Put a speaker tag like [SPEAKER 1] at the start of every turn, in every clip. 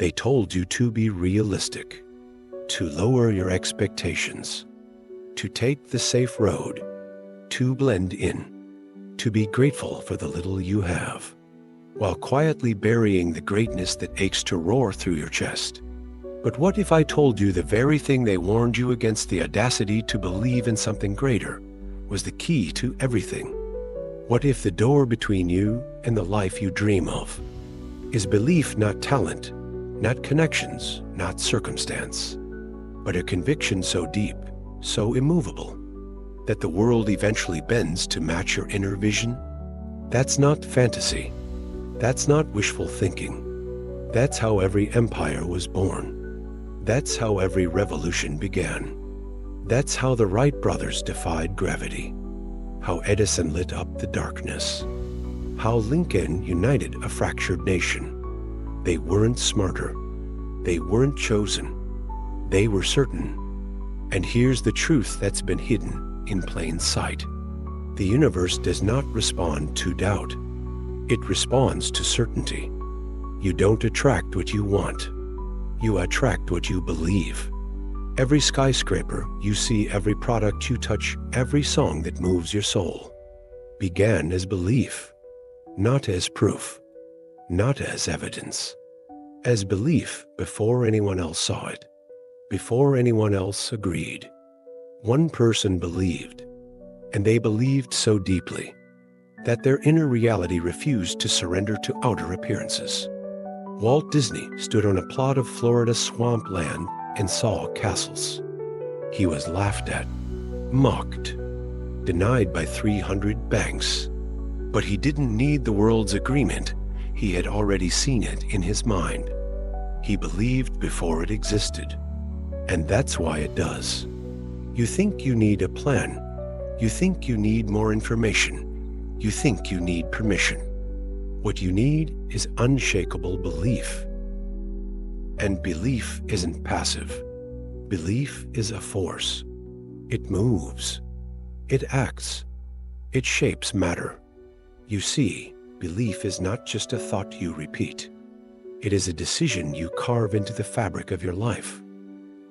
[SPEAKER 1] They told you to be realistic, to lower your expectations, to take the safe road, to blend in, to be grateful for the little you have, while quietly burying the greatness that aches to roar through your chest. But what if I told you the very thing they warned you against, the audacity to believe in something greater, was the key to everything? What if the door between you and the life you dream of is belief, not talent, not connections, not circumstance, but a conviction so deep, so immovable, that the world eventually bends to match your inner vision? That's not fantasy. That's not wishful thinking. That's how every empire was born. That's how every revolution began. That's how the Wright brothers defied gravity, how Edison lit up the darkness, how Lincoln united a fractured nation. They weren't smarter. They weren't chosen. They were certain. And here's the truth that's been hidden in plain sight. The universe does not respond to doubt. It responds to certainty. You don't attract what you want. You attract what you believe. Every skyscraper you see, every product you touch, every song that moves your soul began as belief, not as proof, not as evidence, as belief before anyone else saw it, before anyone else agreed. One person believed, and they believed so deeply that their inner reality refused to surrender to outer appearances. Walt Disney stood on a plot of Florida swamp land and saw castles. He was laughed at, mocked, denied by 300 banks. But he didn't need the world's agreement. He had already seen it in his mind. He believed before it existed. And that's why it does. You think you need a plan. You think you need more information. You think you need permission. What you need is unshakable belief. And belief isn't passive. Belief is a force. It moves. It acts. It shapes matter. You see, belief is not just a thought you repeat. It is a decision you carve into the fabric of your life.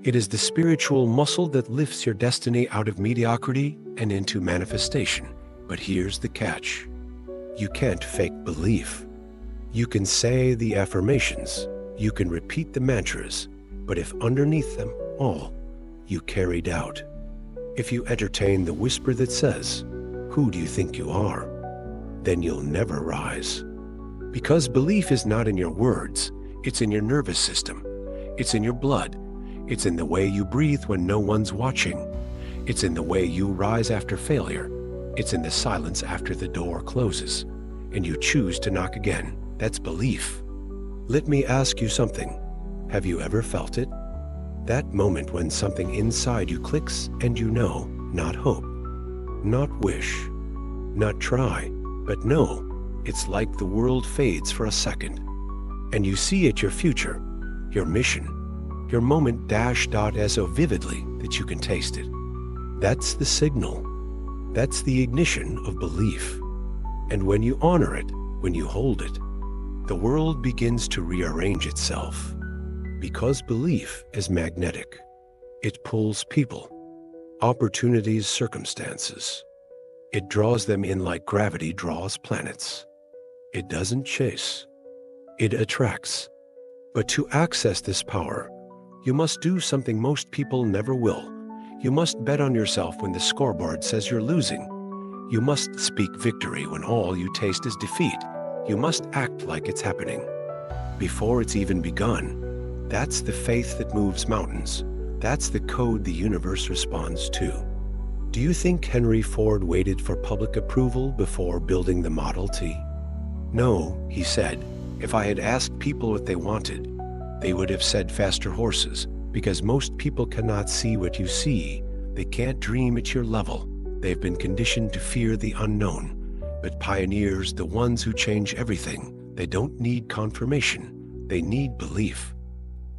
[SPEAKER 1] It is the spiritual muscle that lifts your destiny out of mediocrity and into manifestation. But here's the catch. You can't fake belief. You can say the affirmations, you can repeat the mantras, but if underneath them all, you carry doubt, if you entertain the whisper that says, "Who do you think you are?" then you'll never rise. Because belief is not in your words, it's in your nervous system, it's in your blood, it's in the way you breathe when no one's watching, it's in the way you rise after failure, it's in the silence after the door closes, and you choose to knock again. That's belief. Let me ask you something. Have you ever felt it? That moment when something inside you clicks and you know, not hope, not wish, not try, but know. It's like the world fades for a second, and you see it, your future, your mission, your moment dashed out as so vividly that you can taste it. That's the signal. That's the ignition of belief. And when you honor it, when you hold it, the world begins to rearrange itself. Because belief is magnetic. It pulls people, opportunities, circumstances. It draws them in like gravity draws planets. It doesn't chase. It attracts. But to access this power, you must do something most people never will. You must bet on yourself when the scoreboard says you're losing. You must speak victory when all you taste is defeat. You must act like it's happening before it's even begun. That's the faith that moves mountains. That's the code the universe responds to. Do you think Henry Ford waited for public approval before building the Model T? No, he said, if I had asked people what they wanted, they would have said faster horses, because most people cannot see what you see. They can't dream at your level. They've been conditioned to fear the unknown. But pioneers, the ones who change everything, they don't need confirmation. They need belief.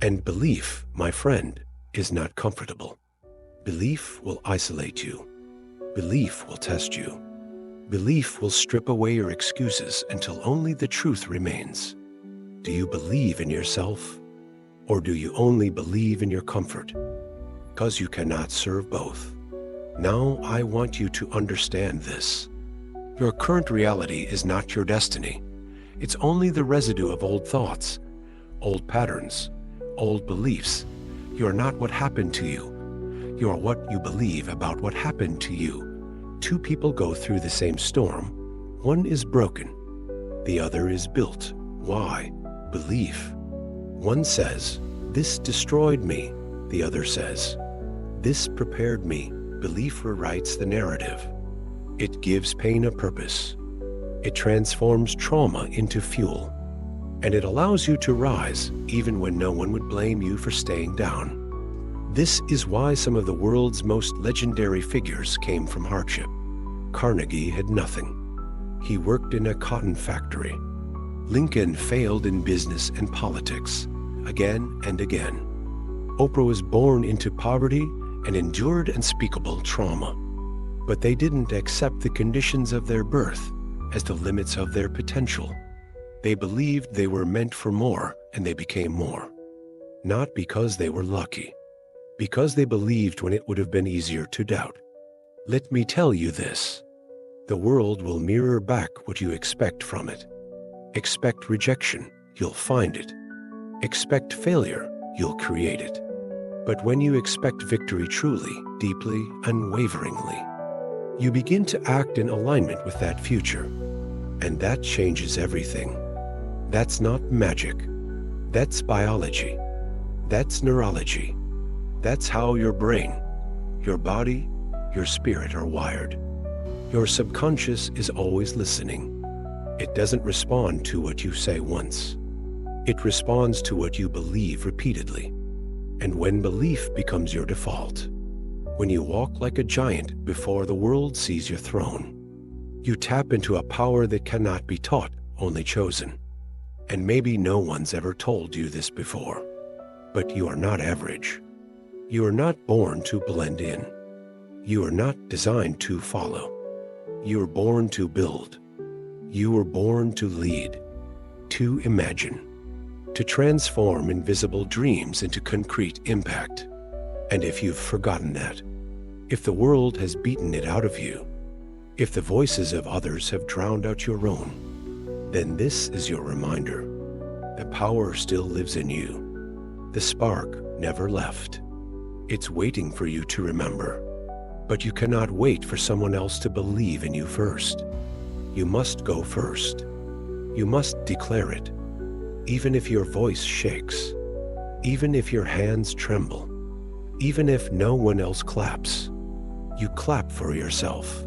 [SPEAKER 1] And belief, my friend, is not comfortable. Belief will isolate you. Belief will test you. Belief will strip away your excuses until only the truth remains. Do you believe in yourself? Or do you only believe in your comfort? Because you cannot serve both. Now I want you to understand this. Your current reality is not your destiny. It's only the residue of old thoughts, old patterns, old beliefs. You are not what happened to you. You are what you believe about what happened to you. Two people go through the same storm. One is broken. The other is built. Why? Belief. One says, "This destroyed me." The other says, "This prepared me." Belief rewrites the narrative. It gives pain a purpose. It transforms trauma into fuel. And it allows you to rise even when no one would blame you for staying down. This is why some of the world's most legendary figures came from hardship. Carnegie had nothing. He worked in a cotton factory. Lincoln failed in business and politics, again and again. Oprah was born into poverty and endured unspeakable trauma. But they didn't accept the conditions of their birth as the limits of their potential. They believed they were meant for more, and they became more. Not because they were lucky, because they believed when it would have been easier to doubt. Let me tell you this. The world will mirror back what you expect from it. Expect rejection, you'll find it. Expect failure, you'll create it. But when you expect victory truly, deeply, unwaveringly, you begin to act in alignment with that future. And that changes everything. That's not magic. That's biology. That's neurology. That's how your brain, your body, your spirit are wired. Your subconscious is always listening. It doesn't respond to what you say once. It responds to what you believe repeatedly. And when belief becomes your default, when you walk like a giant before the world sees your throne, you tap into a power that cannot be taught, only chosen. And maybe no one's ever told you this before, but you are not average. You are not born to blend in. You are not designed to follow. You are born to build. You were born to lead, to imagine, to transform invisible dreams into concrete impact. And if you've forgotten that, if the world has beaten it out of you, if the voices of others have drowned out your own, then this is your reminder. The power still lives in you. The spark never left. It's waiting for you to remember. But you cannot wait for someone else to believe in you first. You must go first. You must declare it. Even if your voice shakes, even if your hands tremble, even if no one else claps, you clap for yourself.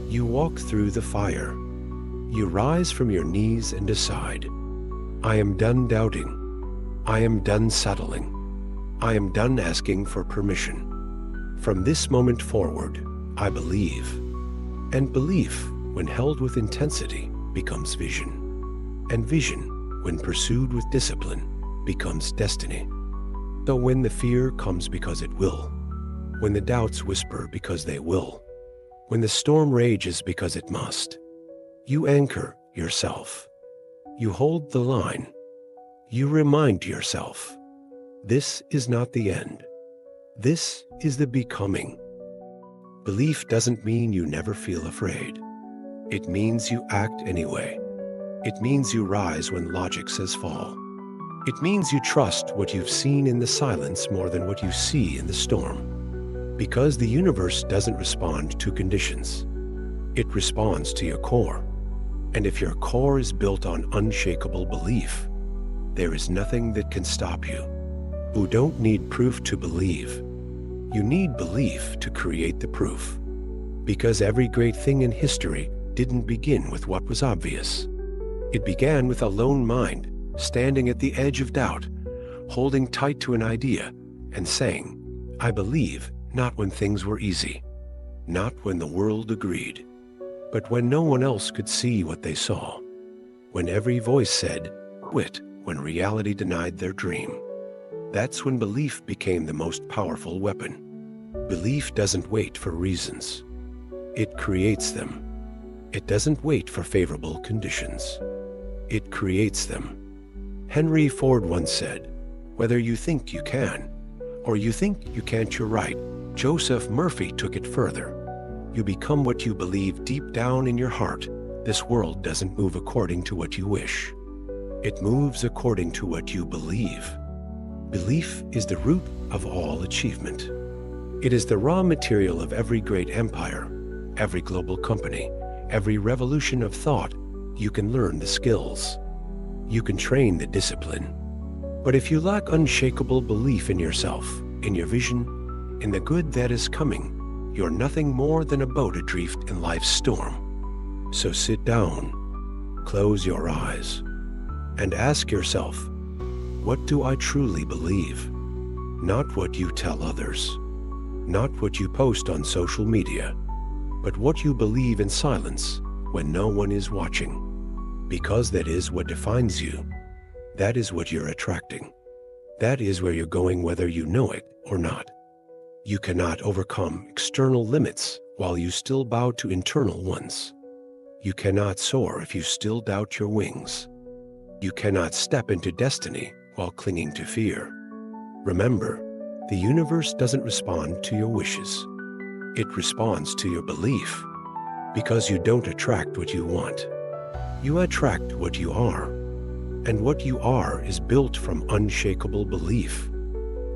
[SPEAKER 1] You walk through the fire. You rise from your knees and decide, I am done doubting. I am done settling. I am done asking for permission. From this moment forward, I believe. And belief, when held with intensity, becomes vision. And vision, when pursued with discipline, becomes destiny. So when the fear comes because it will, when the doubts whisper because they will, when the storm rages because it must, you anchor yourself. You hold the line. You remind yourself, this is not the end. This is the becoming. Belief doesn't mean you never feel afraid. It means you act anyway. It means you rise when logic says fall. It means you trust what you've seen in the silence more than what you see in the storm. Because the universe doesn't respond to conditions. It responds to your core. And if your core is built on unshakable belief, there is nothing that can stop you. You don't need proof to believe. You need belief to create the proof. Because every great thing in history didn't begin with what was obvious. It began with a lone mind, standing at the edge of doubt, holding tight to an idea, and saying, I believe, not when things were easy, not when the world agreed, but when no one else could see what they saw, when every voice said, quit, when reality denied their dream. That's when belief became the most powerful weapon. Belief doesn't wait for reasons. It creates them. It doesn't wait for favorable conditions. It creates them. Henry Ford once said, Whether you think you can, or you think you can't, you're right. Joseph Murphy took it further. You become what you believe deep down in your heart. This world doesn't move according to what you wish. It moves according to what you believe. Belief is the root of all achievement. It is the raw material of every great empire, every global company, every revolution of thought. You can learn the skills. You can train the discipline. But if you lack unshakable belief in yourself, in your vision, in the good that is coming, you're nothing more than a boat adrift in life's storm. So sit down, close your eyes, and ask yourself, what do I truly believe? Not what you tell others, not what you post on social media, but what you believe in silence when no one is watching. Because that is what defines you. That is what you're attracting. That is where you're going, whether you know it or not. You cannot overcome external limits while you still bow to internal ones. You cannot soar if you still doubt your wings. You cannot step into destiny while clinging to fear. Remember, the universe doesn't respond to your wishes. It responds to your belief. Because you don't attract what you want. You attract what you are. And what you are is built from unshakable belief.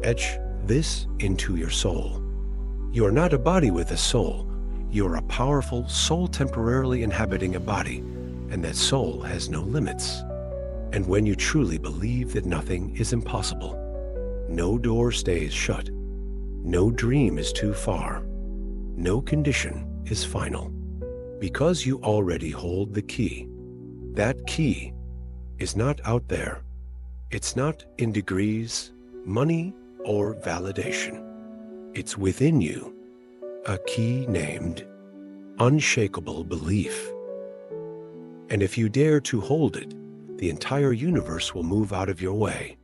[SPEAKER 1] Etch this into your soul. You are not a body with a soul. You are a powerful soul temporarily inhabiting a body, and that soul has no limits. And when you truly believe that nothing is impossible, no door stays shut, no dream is too far, no condition is final. Because you already hold the key. That key is not out there. It's not in degrees, money, or validation. It's within you, a key named unshakable belief. And if you dare to hold it, the entire universe will move out of your way.